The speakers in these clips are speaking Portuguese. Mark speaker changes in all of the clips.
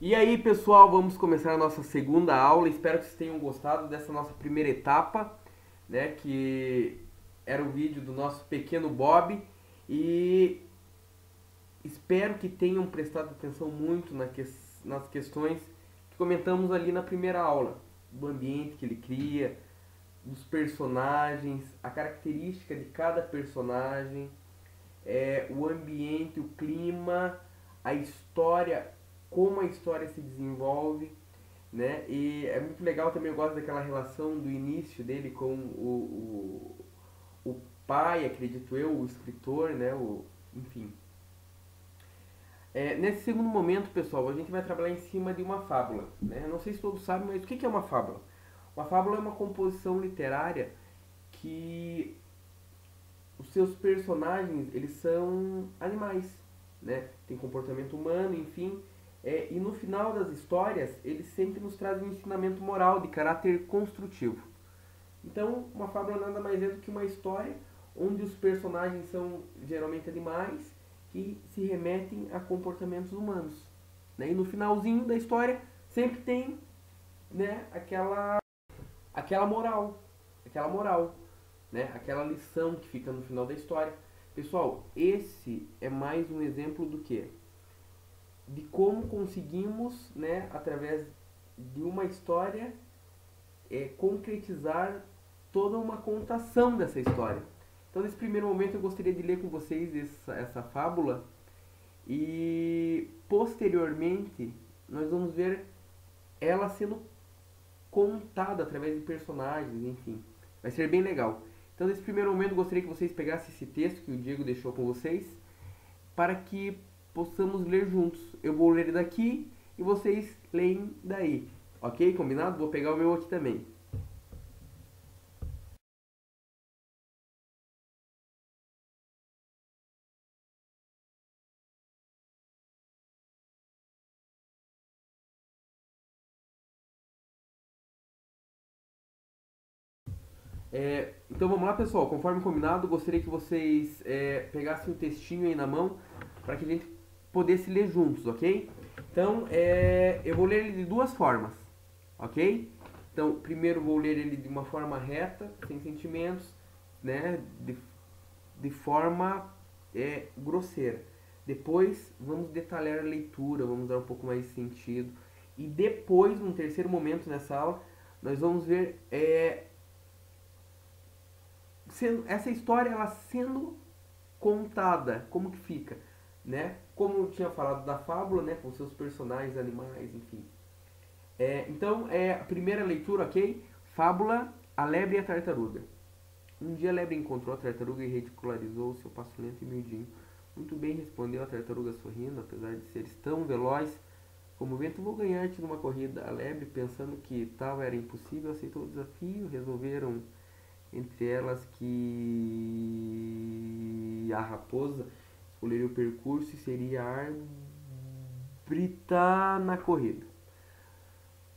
Speaker 1: E aí, pessoal, vamos começar a nossa segunda aula. Espero que vocês tenham gostado dessa nossa primeira etapa, né, que era o vídeo do nosso pequeno Bob. E espero que tenham prestado atenção muito nas questões que comentamos ali na primeira aula, do ambiente que ele cria, dos personagens, a característica de cada personagem, o ambiente, o clima, a história, como a história se desenvolve, né? E é muito legal também, eu gosto daquela relação do início dele com o pai, acredito eu, o escritor, né? Enfim. Nesse segundo momento, pessoal, a gente vai trabalhar em cima de uma fábula, né? Não sei se todos sabem, mas o que é uma fábula? Uma fábula é uma composição literária que os seus personagens, eles são animais, né? Tem comportamento humano, enfim. E no final das histórias, eles sempre nos trazem um ensinamento moral de caráter construtivo. Então, uma fábula nada mais é do que uma história onde os personagens são geralmente animais que se remetem a comportamentos humanos. Né? E no finalzinho da história sempre tem, né, aquela moral, aquela moral, né? Aquela lição que fica no final da história. Pessoal, esse é mais um exemplo do que? De como conseguimos, né, através de uma história, concretizar toda uma contação dessa história. Então, nesse primeiro momento, eu gostaria de ler com vocês essa fábula e, posteriormente, nós vamos ver ela sendo contada através de personagens, enfim. Vai ser bem legal. Então, nesse primeiro momento, eu gostaria que vocês pegassem esse texto que o Diego deixou com vocês para que possamos ler juntos. Eu vou ler daqui e vocês leem daí. Ok? Combinado? Vou pegar o meu aqui também. Então vamos lá, pessoal. Conforme combinado, gostaria que vocês pegassem o textinho aí na mão para que a gente pudesse ler juntos, ok? Então, eu vou ler ele de duas formas, ok? Então, primeiro vou ler ele de uma forma reta, sem sentimentos, né? De forma grosseira. Depois, vamos detalhar a leitura, vamos dar um pouco mais de sentido. E depois, num terceiro momento nessa aula, nós vamos ver essa história ela sendo contada, como que fica, né? Como eu tinha falado da fábula, né, com seus personagens, animais, enfim. Então, a primeira leitura, ok? Fábula, a lebre e a tartaruga. Um dia a lebre encontrou a tartaruga e ridicularizou o seu passo lento e miudinho. Muito bem, respondeu a tartaruga sorrindo, apesar de seres tão veloz como o vento, vou ganhar-te numa corrida. A lebre, pensando que tal era impossível, aceitou o desafio. Resolveram entre elas que a raposa escolheria o percurso e seria árbitra na corrida.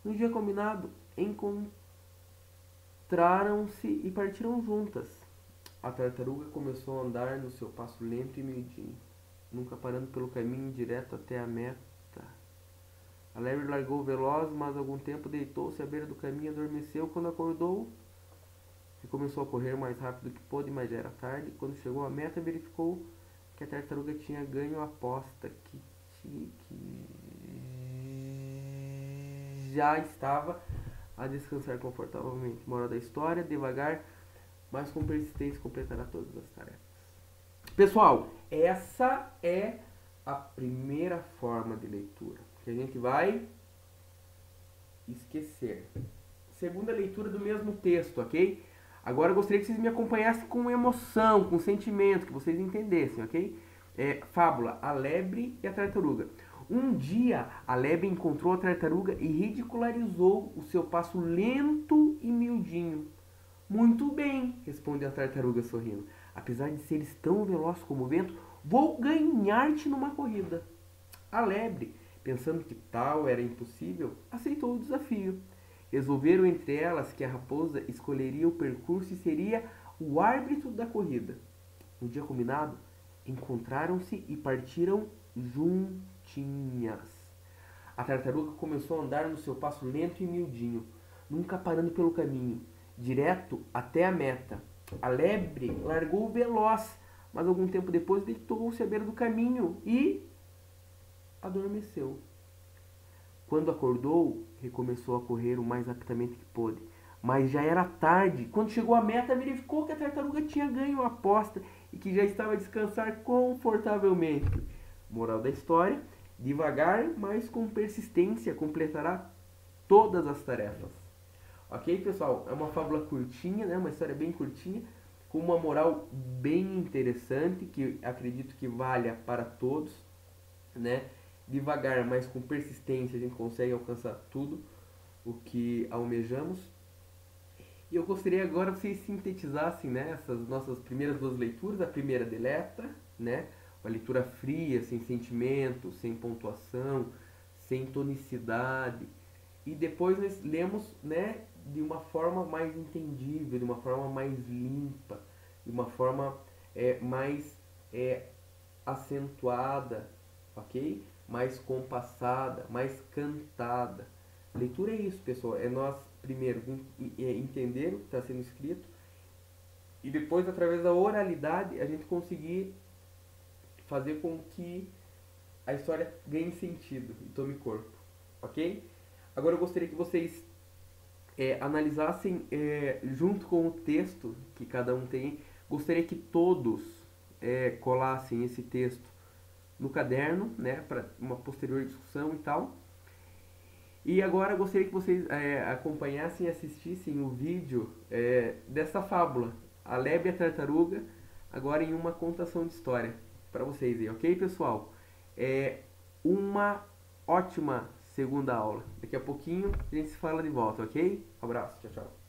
Speaker 1: No dia combinado, encontraram-se e partiram juntas. A tartaruga começou a andar no seu passo lento e miudinho, nunca parando pelo caminho direto até a meta. A lebre largou veloz, mas algum tempo deitou-se à beira do caminho e adormeceu. Quando acordou, começou a correr o mais rápido que pôde, mas já era tarde. Quando chegou à meta, verificou que a tartaruga tinha ganho a aposta, que já estava a descansar confortavelmente. Moral da história: devagar, mas com persistência completará todas as tarefas. Pessoal, essa é a primeira forma de leitura que a gente vai esquecer. Segunda leitura do mesmo texto, ok? Agora eu gostaria que vocês me acompanhassem com emoção, com sentimento, que vocês entendessem, ok? Fábula, a lebre e a tartaruga. Um dia a lebre encontrou a tartaruga e ridicularizou o seu passo lento e miudinho. Muito bem, respondeu a tartaruga sorrindo. Apesar de seres tão velozes como o vento, vou ganhar-te numa corrida. A lebre, pensando que tal era impossível, aceitou o desafio. Resolveram entre elas que a raposa escolheria o percurso e seria o árbitro da corrida. No dia combinado, encontraram-se e partiram juntinhas. A tartaruga começou a andar no seu passo lento e miudinho, nunca parando pelo caminho, direto até a meta. A lebre largou veloz, mas algum tempo depois deitou-se à beira do caminho e adormeceu. Quando acordou, recomeçou a correr o mais rapidamente que pôde. Mas já era tarde. Quando chegou à meta, verificou que a tartaruga tinha ganho a aposta e que já estava a descansar confortavelmente. Moral da história: devagar, mas com persistência, completará todas as tarefas. Ok, pessoal? É uma fábula curtinha, né? Uma história bem curtinha, com uma moral bem interessante, que acredito que valha para todos, né? Devagar, mas com persistência, a gente consegue alcançar tudo o que almejamos. E eu gostaria agora que vocês sintetizassem, né, essas nossas primeiras duas leituras. A primeira deleta, né? Uma leitura fria, sem sentimento, sem pontuação, sem tonicidade. E depois nós lemos, né, de uma forma mais entendível, de uma forma mais limpa, de uma forma mais acentuada, ok? Mais compassada, mais cantada. Leitura é isso, pessoal. É nós primeiro entender o que está sendo escrito e depois, através da oralidade, a gente conseguir fazer com que a história ganhe sentido e tome corpo, ok? Agora eu gostaria que vocês analisassem junto com o texto que cada um tem. Gostaria que todos colassem esse texto no caderno, né, para uma posterior discussão e tal. E agora eu gostaria que vocês acompanhassem e assistissem o vídeo dessa fábula, A Lebre e a Tartaruga, agora em uma contação de história para vocês aí, ok, pessoal? Uma ótima segunda aula. Daqui a pouquinho a gente se fala de volta, ok? Um abraço, tchau, tchau.